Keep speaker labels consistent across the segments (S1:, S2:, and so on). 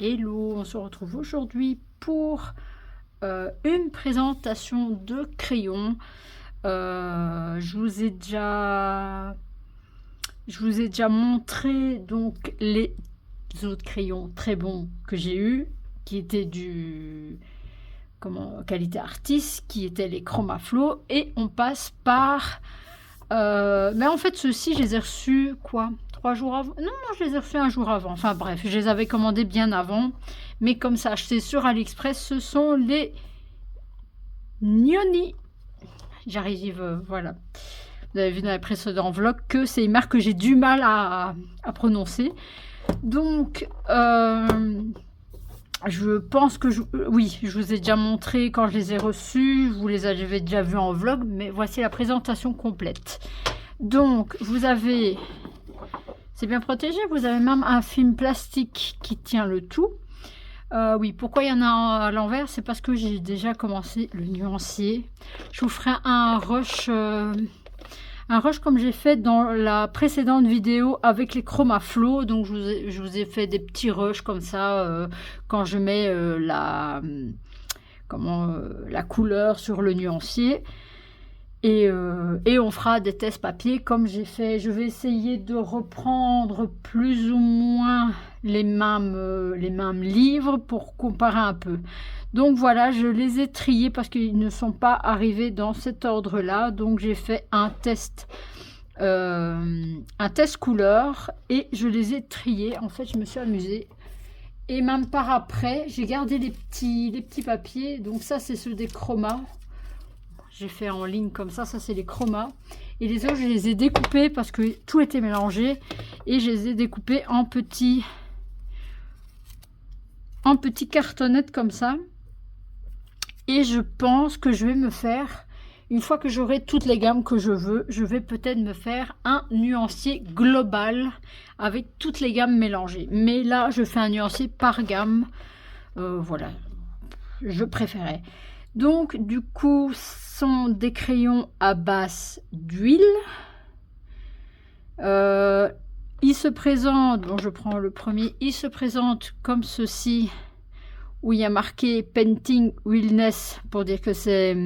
S1: Hello, on se retrouve aujourd'hui pour une présentation de crayons. Je vous ai déjà montré donc les autres crayons très bons que j'ai eu, qui étaient du qualité artiste, qui étaient les Chromaflow, et on passe par mais en fait ceux-ci je les ai reçus 3 jours avant. Non, je les ai reçus un jour avant. Enfin bref, je les avais commandés bien avant. Mais comme ça, acheté sur AliExpress, ce sont les Nioni. J'arrive, voilà. Vous avez vu dans la précédente vlog que c'est une marque que j'ai du mal à prononcer. Donc, je pense que oui, je vous ai déjà montré quand je les ai reçus. Vous les avez déjà vus en vlog, mais voici la présentation complète. Donc, vous avez... C'est bien protégé, vous avez même un film plastique qui tient le tout. Oui, pourquoi il y en a à l'envers? C'est parce que j'ai déjà commencé le nuancier. Je vous ferai un rush comme j'ai fait dans la précédente vidéo avec les Chromaflow. Donc je vous ai fait des petits rushs comme ça quand je mets la couleur sur le nuancier. Et on fera des tests papier comme j'ai fait. Je vais essayer de reprendre plus ou moins les mêmes livres pour comparer un peu. Donc voilà, je les ai triés parce qu'ils ne sont pas arrivés dans cet ordre là. Donc j'ai fait un test couleur et je les ai triés. En fait, je me suis amusée. Et même par après, j'ai gardé les petits papiers. Donc ça, c'est ceux des chromas. J'ai fait en ligne comme ça c'est les chromas. Et les autres, je les ai découpés parce que tout était mélangé. Et je les ai découpés en petits cartonnettes comme ça. Et je pense que je vais me faire, une fois que j'aurai toutes les gammes que je veux, je vais peut-être me faire un nuancier global avec toutes les gammes mélangées. Mais là, je fais un nuancier par gamme. Voilà, je préférais. Donc, du coup, sont des crayons à base d'huile. Il se présente, bon, je prends le premier, il se présente comme ceci, où il y a marqué Painting Wellness pour dire que c'est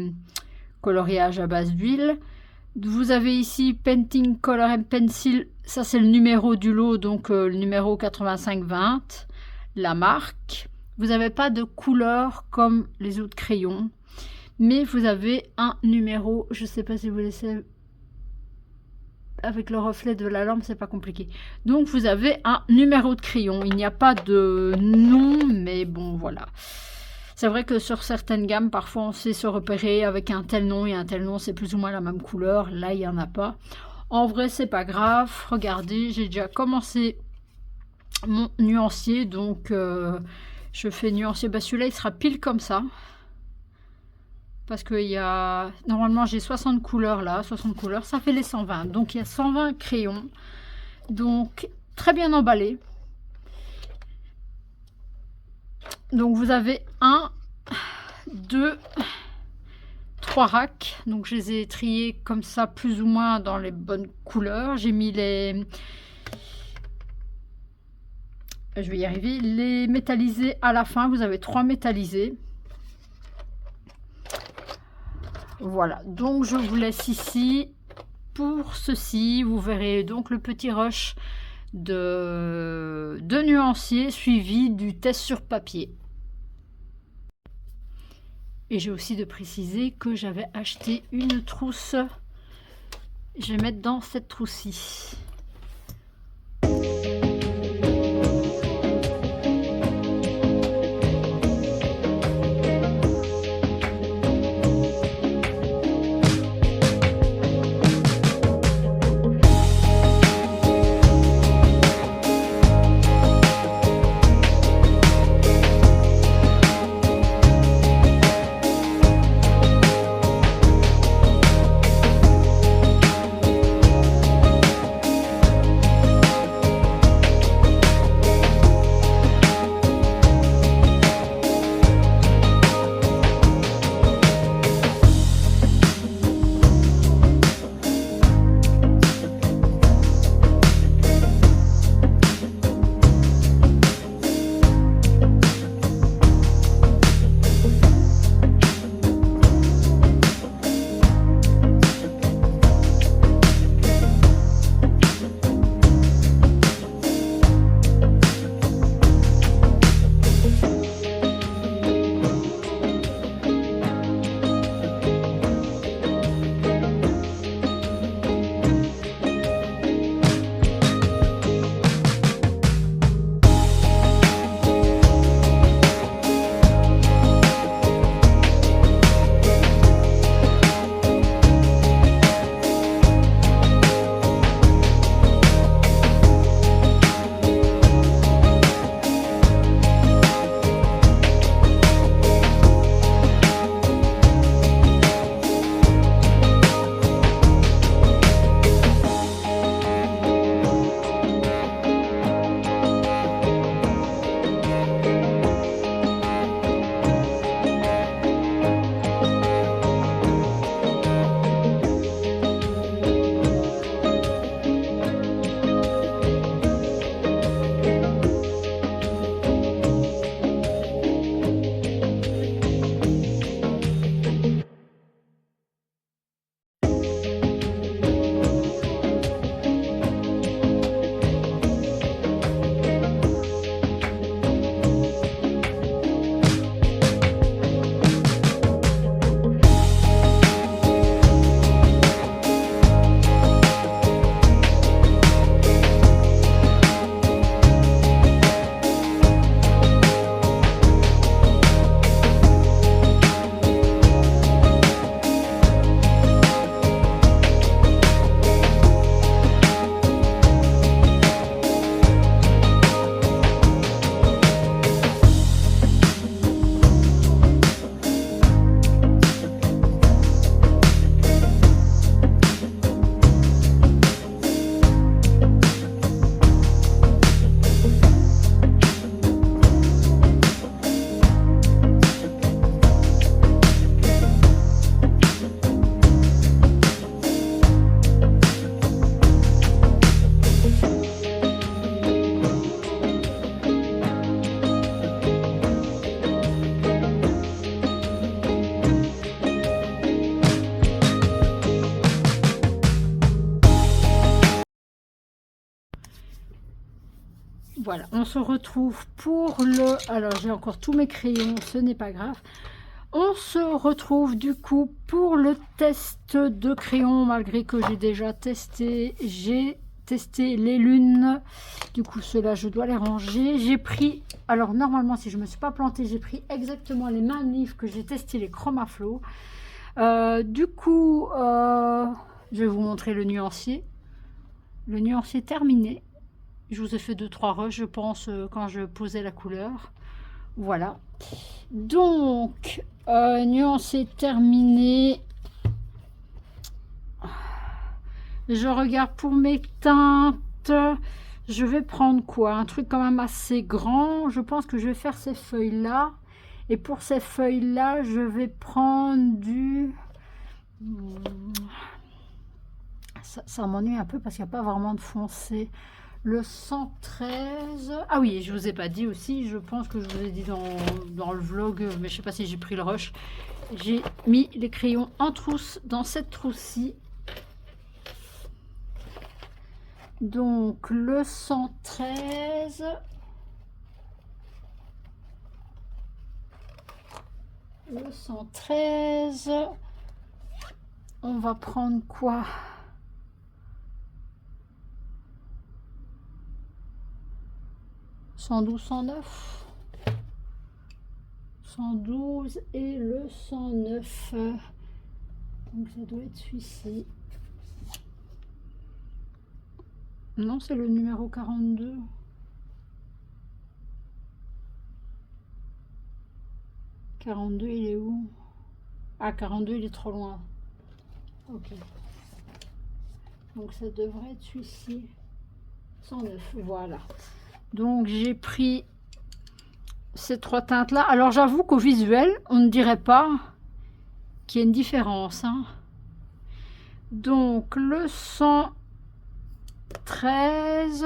S1: coloriage à base d'huile. Vous avez ici Painting Color and Pencil, ça c'est le numéro du lot, donc le numéro 8520, la marque. Vous n'avez pas de couleur comme les autres crayons, mais vous avez un numéro. Je ne sais pas si vous laissez avec le reflet de la lampe, c'est pas compliqué. Donc vous avez un numéro de crayon. Il n'y a pas de nom, mais bon voilà. C'est vrai que sur certaines gammes, parfois on sait se repérer avec un tel nom et un tel nom, c'est plus ou moins la même couleur. Là, il n'y en a pas. En vrai, c'est pas grave. Regardez, j'ai déjà commencé mon nuancier, donc je fais nuancier. Bah, celui-là, il sera pile comme ça. Parce que normalement, j'ai 60 couleurs là. 60 couleurs, ça fait les 120. Donc, il y a 120 crayons. Donc, très bien emballé. Donc, vous avez 1, 2, 3 racks. Donc, je les ai triés comme ça, plus ou moins dans les bonnes couleurs. J'ai mis les... Je vais y arriver. Les métallisés à la fin, vous avez 3 métallisés. Voilà, donc je vous laisse ici pour ceci. Vous verrez donc le petit rush de nuancier suivi du test sur papier. Et j'ai aussi de préciser que j'avais acheté une trousse. Je vais mettre dans cette trousse-ci. voilà, on se retrouve pour le... Alors, j'ai encore tous mes crayons, ce n'est pas grave. On se retrouve du coup pour le test de crayon, malgré que j'ai déjà testé. J'ai testé les lunes. Du coup, ceux-là, je dois les ranger. J'ai pris... Alors, normalement, si je ne me suis pas plantée, j'ai pris exactement les mêmes livres que j'ai testé, les Chromaflow. Du coup, je vais vous montrer le nuancier. Le nuancier terminé. Je vous ai fait 2-3 rushs, je pense, quand je posais la couleur. Voilà. Donc, nuancier terminé. Je regarde pour mes teintes. Je vais prendre quoi? Un truc quand même assez grand. Je pense que je vais faire ces feuilles-là. Et pour ces feuilles-là, je vais prendre du... Ça m'ennuie un peu parce qu'il n'y a pas vraiment de foncé. Le 113. Ah oui, je vous ai pas dit aussi, je pense que je vous ai dit dans le vlog, mais je sais pas si j'ai pris le rush. J'ai mis les crayons en trousse dans cette trousse-ci. Donc le 113. Le 113. On va prendre quoi? 112, 109. 112 et le 109. Donc ça doit être celui-ci. Non, c'est le numéro 42. « 42, il est où? Ah, 42, il est trop loin. Ok. Donc ça devrait être celui-ci. 109, voilà. Donc j'ai pris ces 3 teintes-là. Alors j'avoue qu'au visuel, on ne dirait pas qu'il y a une différence. Hein. Donc le 113,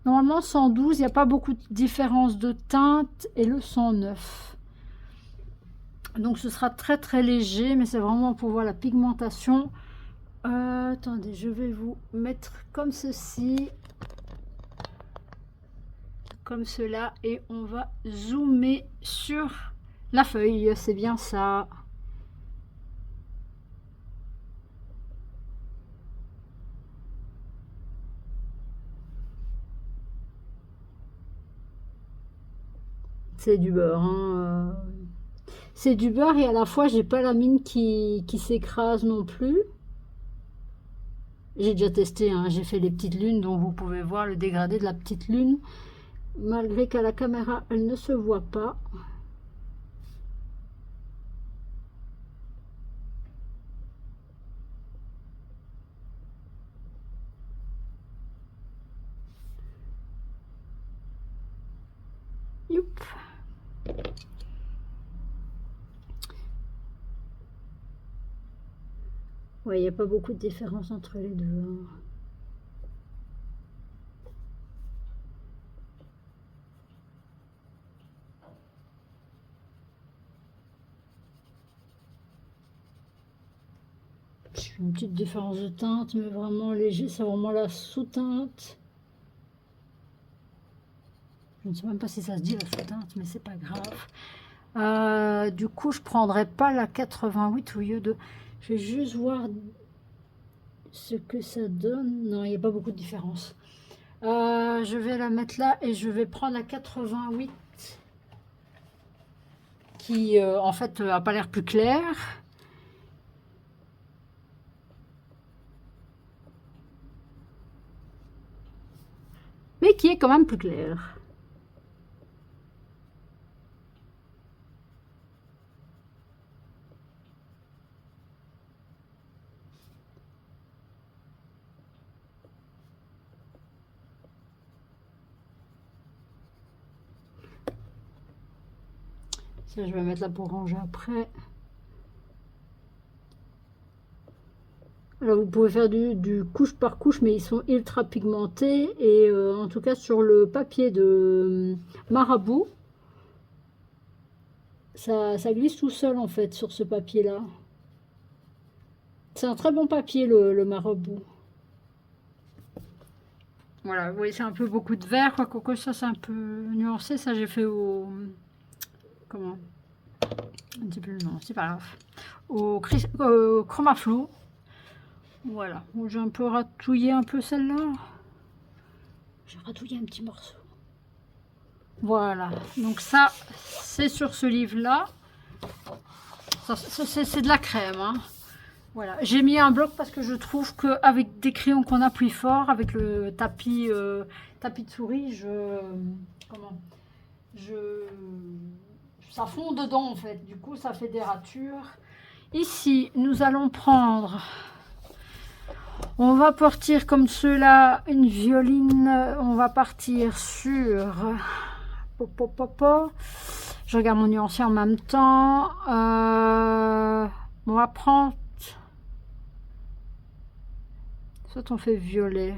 S1: normalement 112, il n'y a pas beaucoup de différence de teinte, et le 109. Donc ce sera très très léger, mais c'est vraiment pour voir la pigmentation. Attendez, je vais vous mettre comme ceci. Comme cela, et on va zoomer sur la feuille, c'est bien ça. C'est du beurre, hein. C'est du beurre, et à la fois j'ai pas la mine qui s'écrase non plus. J'ai déjà testé, hein, j'ai fait les petites lunes, dont vous pouvez voir le dégradé de la petite lune, malgré qu'à la caméra elle ne se voit pas. Youp. Ouais, il n'y a pas beaucoup de différence entre les deux. Hein. Une petite différence de teinte, mais vraiment léger, c'est vraiment la sous-teinte. Je ne sais même pas si ça se dit la sous-teinte, mais c'est pas grave. Du coup, je prendrai pas la 88 au lieu de... Je vais juste voir ce que ça donne. Non, il n'y a pas beaucoup de différence. Je vais la mettre là et je vais prendre la 88 qui, en fait, a pas l'air plus clair. Mais qui est quand même plus clair. Ça, je vais mettre là pour ranger après. Alors, vous pouvez faire du couche par couche, mais ils sont ultra pigmentés. Et en tout cas, sur le papier de Marabout, ça glisse tout seul, en fait, sur ce papier-là. C'est un très bon papier, le Marabout. Voilà, vous voyez, c'est un peu beaucoup de vert, quoi. Quoique ça, c'est un peu nuancé. Ça, j'ai fait au... Comment? Un petit peu, non, c'est pas grave. Au chroma flou. Voilà. Bon, j'ai un peu ratouillé un peu celle-là. J'ai ratouillé un petit morceau. Voilà. Donc ça, c'est sur ce livre-là. C'est de la crème, hein. Voilà, j'ai mis un bloc parce que je trouve qu'avec des crayons qu'on appuie fort, avec le tapis, tapis de souris, ça fond dedans en fait. Du coup, ça fait des ratures. Ici, nous allons prendre, on va partir comme ceux-là, une violine. On va partir sur, je regarde mon nuancier en même temps. On va prendre. Soit on fait violet.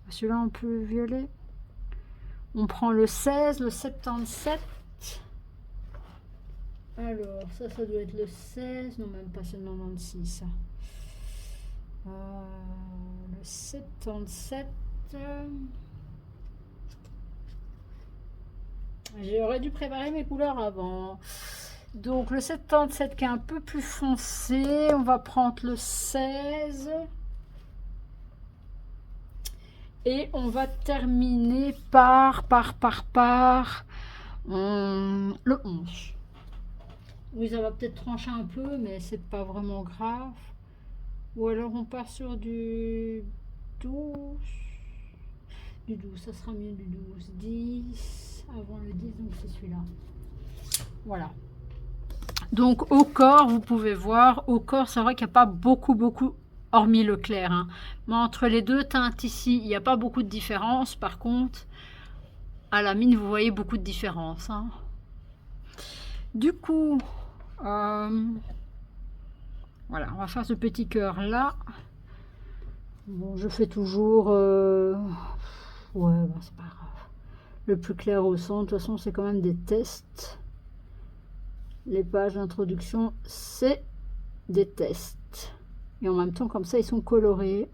S1: Celui-là, on peut violet. On prend le 16, le 77. Alors, ça doit être le 16. Non, même pas, c'est le 96. Le 77. J'aurais dû préparer mes couleurs avant. Donc, le 77 qui est un peu plus foncé. On va prendre le 16. Et on va terminer par le 11. Oui, ça va peut-être trancher un peu, mais c'est pas vraiment grave. Ou alors on part sur du 12. Du 12, ça sera mieux du 12. 10, avant le 10, donc c'est celui-là. Voilà. Donc au corps, vous pouvez voir, au corps, c'est vrai qu'il n'y a pas beaucoup, hormis le clair, hein. Mais entre les deux teintes ici, il n'y a pas beaucoup de différence. Par contre, à la mine, vous voyez beaucoup de différence, hein. Du coup, voilà, on va faire ce petit cœur là. Bon, je fais toujours, ouais, bah, c'est pas grave. Le plus clair au centre. De toute façon, c'est quand même des tests. Les pages d'introduction, c'est des tests. Et en même temps, comme ça, ils sont colorés.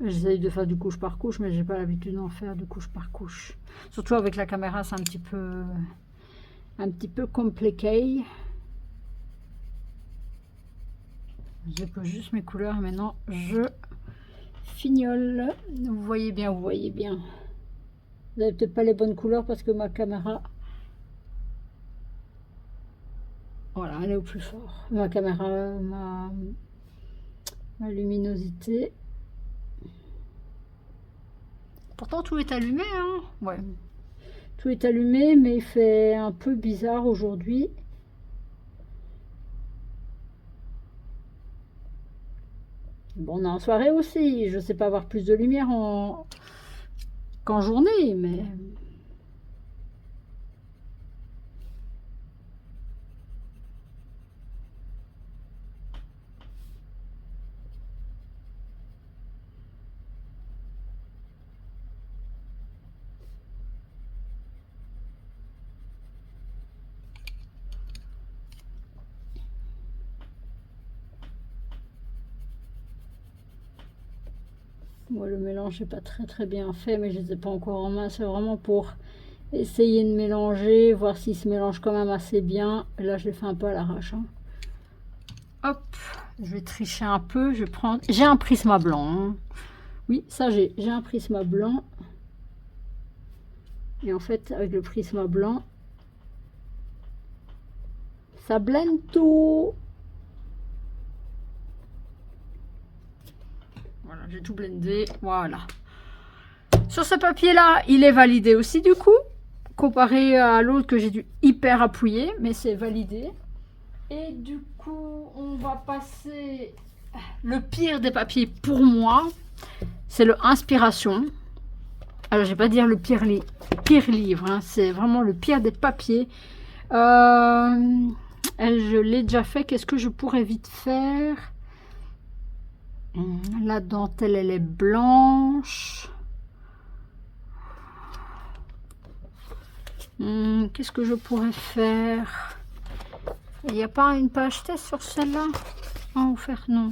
S1: J'essaye de faire du couche par couche, mais j'ai pas l'habitude d'en faire du couche par couche. Surtout avec la caméra, c'est un petit peu compliqué. Je pose juste mes couleurs et maintenant je fignole. Vous voyez bien, vous voyez bien. Vous n'avez peut-être pas les bonnes couleurs parce que ma caméra, voilà, elle est au plus fort. Ma caméra, ma luminosité. Pourtant tout est allumé, hein. Ouais. Tout est allumé, mais il fait un peu bizarre aujourd'hui. Bon, on est en soirée aussi. Je sais pas avoir plus de lumière qu'en journée, mais... Moi, le mélange n'est pas très bien fait, mais je ne les ai pas encore en main. C'est vraiment pour essayer de mélanger, voir s'il se mélange quand même assez bien. Et là, je l'ai fait un peu à l'arrache, hein. Hop, je vais tricher un peu. Je vais prendre... J'ai un prisme blanc, hein. Oui, ça j'ai un prisme blanc. Et en fait, avec le prisme blanc, ça blende tout. Voilà, j'ai tout blendé. Voilà. Sur ce papier-là, il est validé aussi du coup, comparé à l'autre que j'ai dû hyper appuyer, mais c'est validé. Et du coup, on va passer... Le pire des papiers pour moi, c'est le Inspiration. Alors, je vais pas dire le pire livre, hein, c'est vraiment le pire des papiers. Je l'ai déjà fait. Qu'est-ce que je pourrais vite faire? La dentelle, elle est blanche. Qu'est-ce que je pourrais faire? Il n'y a pas une page test sur celle-là? En offert, non.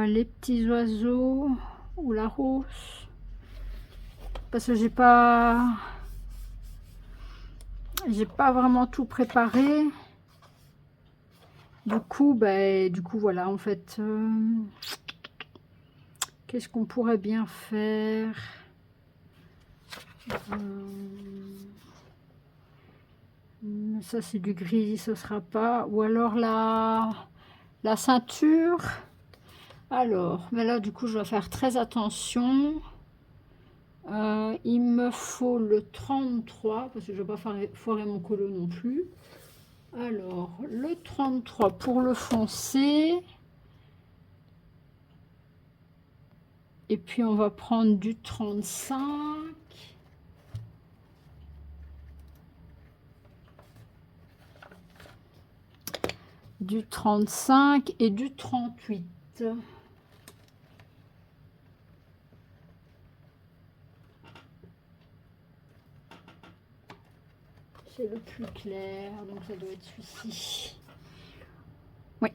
S1: Les petits oiseaux ou la rose. Parce que j'ai pas vraiment tout préparé. Du coup, voilà, en fait, qu'est-ce qu'on pourrait bien faire? Ça, c'est du gris, ce sera pas. Ou alors la ceinture. Alors, mais là, du coup, je dois faire très attention. Il me faut le 33, parce que je ne vais pas foirer mon colo non plus. Alors, le 33 pour le foncé. Et puis, on va prendre du 35. Du 35 et du 38. C'est le plus clair, donc ça doit être celui-ci. Oui.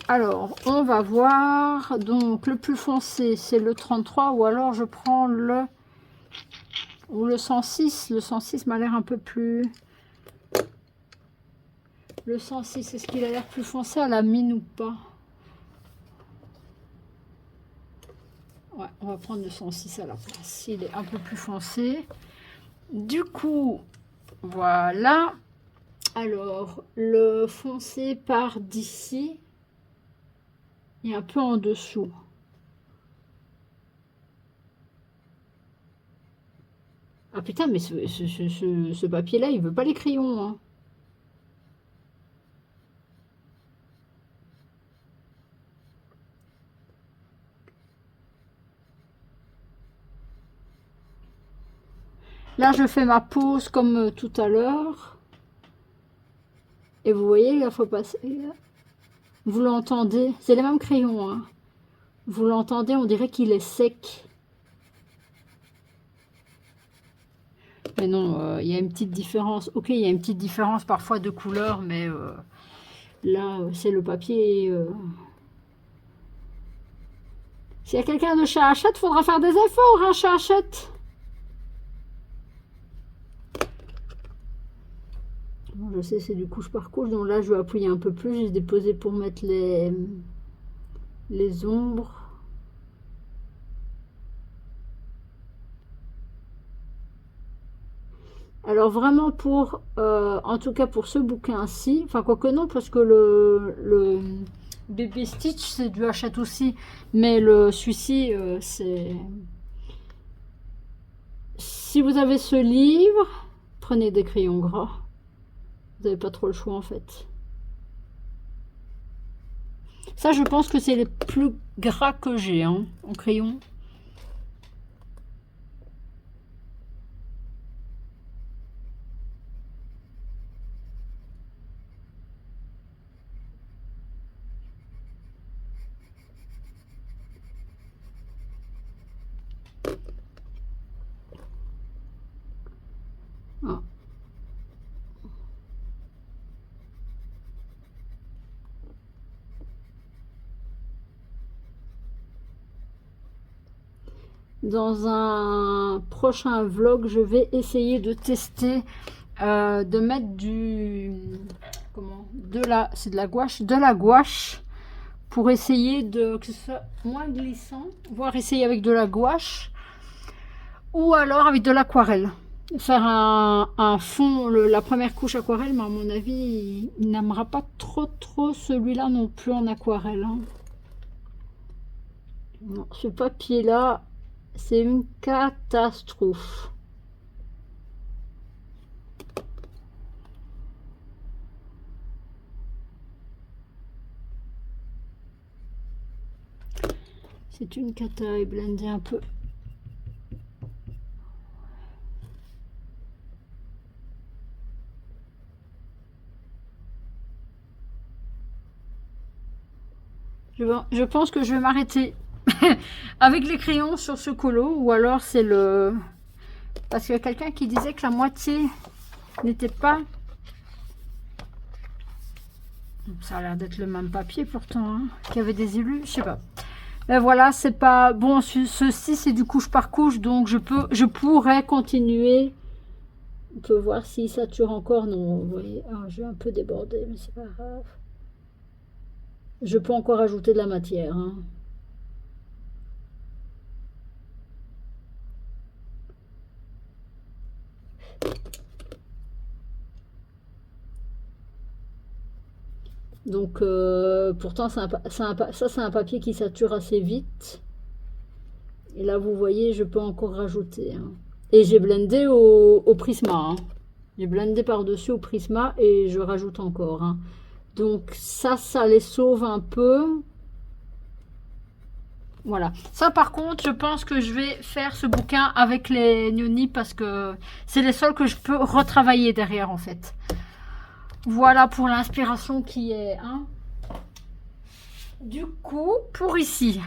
S1: Alors, on va voir. Donc, le plus foncé, c'est le 33, ou alors je prends le 106. Le 106 m'a l'air un peu plus... Le 106, est-ce qu'il a l'air plus foncé à la mine ou pas? Ouais, on va prendre le 106 à la place. Il est un peu plus foncé. Du coup, voilà. Alors, le foncé part d'ici et un peu en dessous. Ah putain, mais ce papier-là, il veut pas les crayons, hein. Là, je fais ma pause comme tout à l'heure. Et vous voyez, il faut passer. Vous l'entendez, c'est les mêmes crayons, hein. Vous l'entendez, on dirait qu'il est sec. Mais non, il y a une petite différence. Ok, il y a une petite différence parfois de couleur, mais là, c'est le papier. S'il y a quelqu'un de chez Hachette, il faudra faire des efforts, hein, chez Hachette. Bon, je sais, c'est du couche par couche, donc là, je vais appuyer un peu plus. J'ai déposé pour mettre les ombres. Alors vraiment en tout cas pour ce bouquin-ci, enfin quoique non, parce que le Baby Stitch c'est du Hachette aussi, mais celui-ci c'est... Si vous avez ce livre, prenez des crayons gras. Vous n'avez pas trop le choix en fait. Ça je pense que c'est les plus gras que j'ai hein, en crayon. Ah. Dans un prochain vlog, je vais essayer de tester, de mettre c'est de la gouache, pour essayer que ce soit moins glissant, voire essayer avec de la gouache, ou alors avec de l'aquarelle. Faire un fond, la première couche aquarelle, mais à mon avis, il n'aimera pas trop celui-là non plus en aquarelle. Hein. Non, ce papier-là, c'est une catastrophe. C'est une cata et blender un peu Je pense que je vais m'arrêter avec les crayons sur ce colo, ou alors c'est le... Parce qu'il y a quelqu'un qui disait que la moitié n'était pas... Ça a l'air d'être le même papier pourtant, hein, qu'il y avait des élus, je sais pas. Mais voilà, c'est pas... Bon, ceci c'est du couche par couche, donc je pourrais continuer. On peut voir s'il sature encore. Non, vous voyez, ah, je vais un peu déborder, mais c'est pas grave. Je peux encore ajouter de la matière, hein. Donc, pourtant, ça c'est un papier qui sature assez vite. Et là, vous voyez, je peux encore rajouter, hein. Et j'ai blendé au Prisma, hein. J'ai blendé par-dessus au Prisma et je rajoute encore, hein. Donc, ça les sauve un peu. Voilà. Ça, par contre, je pense que je vais faire ce bouquin avec les Noni parce que c'est les seuls que je peux retravailler derrière, en fait. Voilà pour l'inspiration qui est, hein. Du coup, pour ici.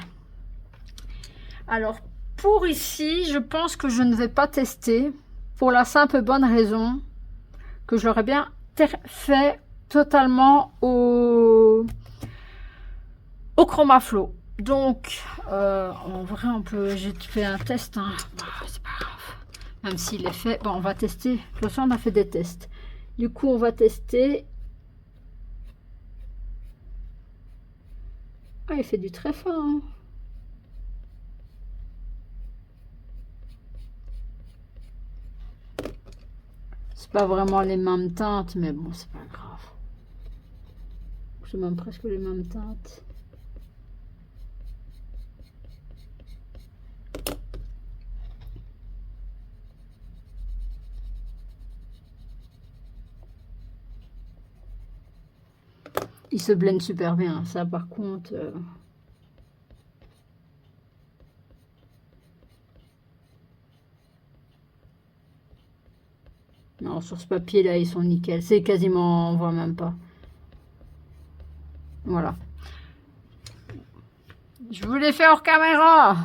S1: Alors, pour ici, je pense que je ne vais pas tester pour la simple bonne raison que je l'aurais bien fait totalement au Chromaflow. Donc, en vrai, j'ai fait un test, hein. C'est pas grave. Même s'il est fait, bon, on va tester. De toute façon, on a fait des tests. Du coup, on va tester. Ah, il fait du très fin, hein. C'est pas vraiment les mêmes teintes, mais bon, c'est pas grave. C'est même presque les mêmes teintes. Il se blende super bien, ça par contre. Non, sur ce papier là, ils sont nickel. C'est quasiment, on voit même pas. Voilà. Je vous l'ai fait hors caméra.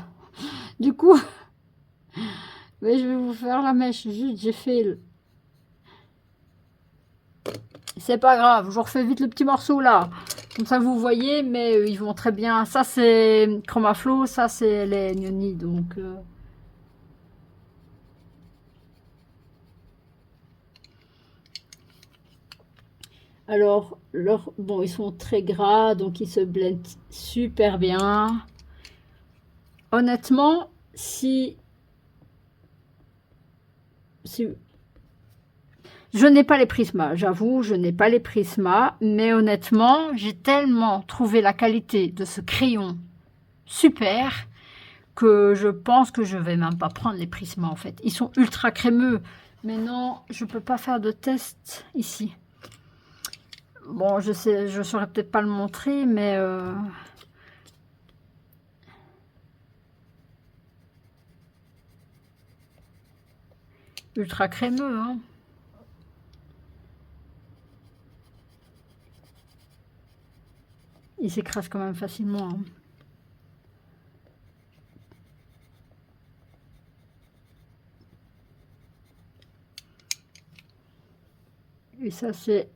S1: Du coup, mais je vais vous faire la mèche. Juste, j'ai fait. C'est pas grave, je refais vite le petit morceau là. Comme ça vous voyez, mais ils vont très bien. Ça c'est Chromaflow, ça c'est les Noni, donc... Alors, bon, ils sont très gras, donc ils se blendent super bien. Honnêtement, si je n'ai pas les Prisma, j'avoue, je n'ai pas les Prisma, mais honnêtement, j'ai tellement trouvé la qualité de ce crayon super que je pense que je vais même pas prendre les Prisma en fait. Ils sont ultra crémeux, mais non, je peux pas faire de test ici. Bon, je sais, je saurais peut-être pas le montrer, mais ultra crémeux, hein. Il s'écrase quand même facilement, hein. Et ça, c'est...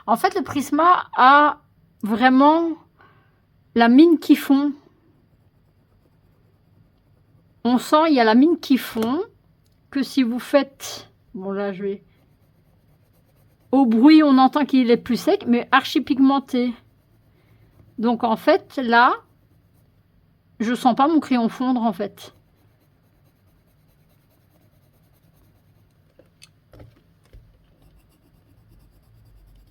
S1: En fait, le Prisma a vraiment la mine qui fond. On sent, il y a la mine qui fond, que si vous faites... Bon, là, je vais... Au bruit, on entend qu'il est plus sec, mais archi pigmenté. Donc, en fait, là, je sens pas mon crayon fondre, en fait.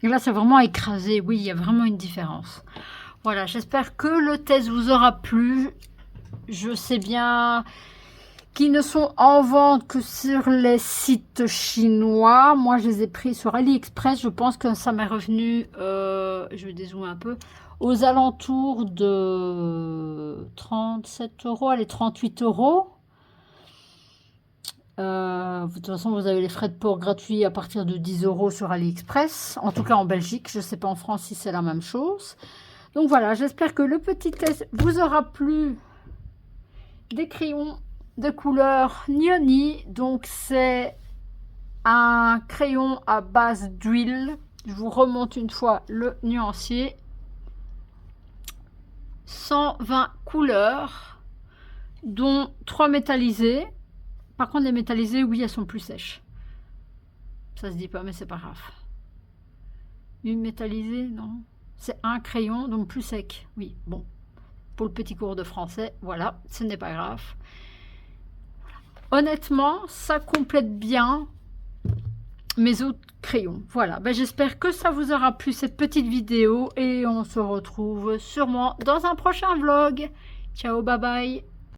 S1: Et là, c'est vraiment écrasé. Oui, il y a vraiment une différence. Voilà, j'espère que le test vous aura plu. Je sais bien qu'ils ne sont en vente que sur les sites chinois. Moi, je les ai pris sur AliExpress. Je pense que ça m'est revenu, je vais dézoomer un peu, aux alentours de 37 €, allez, 38 €. De toute façon, vous avez les frais de port gratuits à partir de 10 € sur AliExpress. En tout cas, en Belgique. Je ne sais pas en France si c'est la même chose. Donc voilà, j'espère que le petit test vous aura plu. Des crayons de couleur Nioni. Donc, c'est un crayon à base d'huile. Je vous remonte une fois le nuancier. 120 couleurs, dont 3 métallisées. Par contre, les métallisées, oui, elles sont plus sèches. Ça se dit pas, mais c'est pas grave. Une métallisée, non. C'est un crayon, donc plus sec. Oui, bon. Pour le petit cours de français, voilà, ce n'est pas grave. Honnêtement, ça complète bien mes autres crayons. Voilà, ben, j'espère que ça vous aura plu cette petite vidéo et on se retrouve sûrement dans un prochain vlog. Ciao, bye bye.